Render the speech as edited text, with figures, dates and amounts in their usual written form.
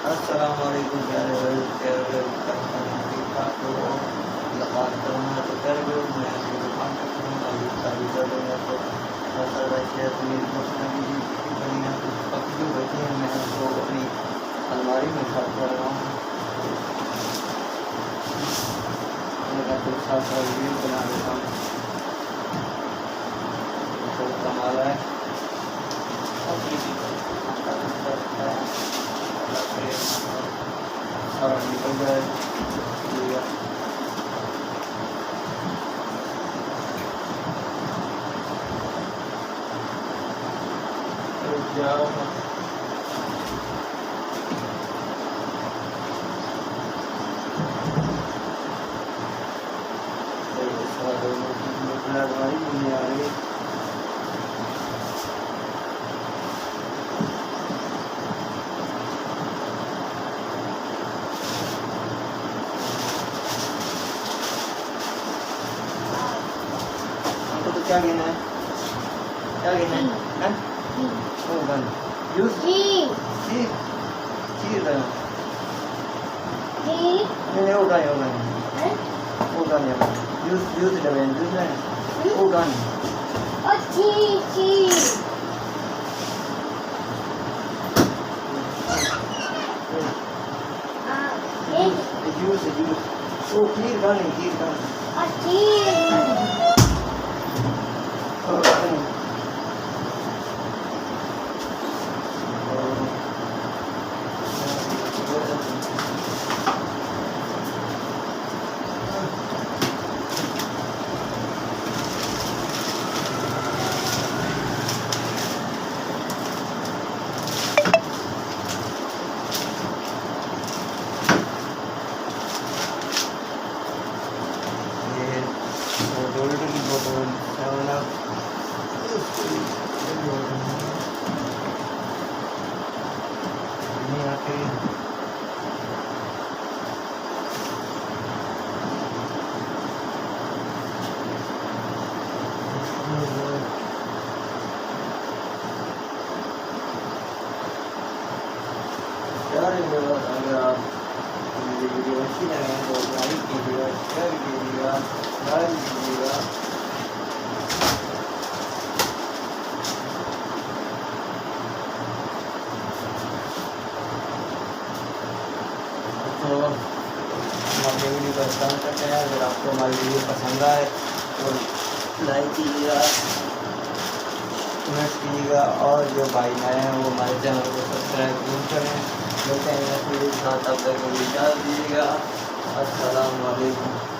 अस्सलामुअलैकुम प्यारे भाई, प्यारे ठीक-ठाक हो? मुलाकात करूँगा तो कर लो, मैं आपकी दुकान पे करूँगा, अभी शादी कर लूँगा तो ऐसे अपनी बढ़िया पक्षी बची हैं, मैं उनको अपनी अलमारी में छत कर रहा हूँ। मेरा कुछ साथ वीडियो बना देता हूँ, तो कमाल है। सारा निकल जाए जाओ अलमारी नहीं आ रही। तो क्या गिना है, क्या गिना है? Oh, gun. Use C. C gun. नहीं वो gun, वो gun. वो gun है. Use the gun. Use है. वो gun. Use. वो clear gun है, clear gun. अगर आप मेरी वीडियो अच्छी लगे तो लाइक कीजिएगा, शेयर कीजिएगा, लाइक कीजिएगा। तो हम अपनी वीडियो का स्टार्ट करते हैं। अगर आपको हमारी वीडियो पसंद आए तो लाइक कीजिएगा, कमेंट कीजिएगा, और जो भाई नए हैं वो हमारे चैनल को सब्सक्राइब जरूर करें। मिलते हैं नेक्स्ट वीडियो के साथ, तब तक वीडियो डाल दीजिएगा। अस्सलाम वालेकुम।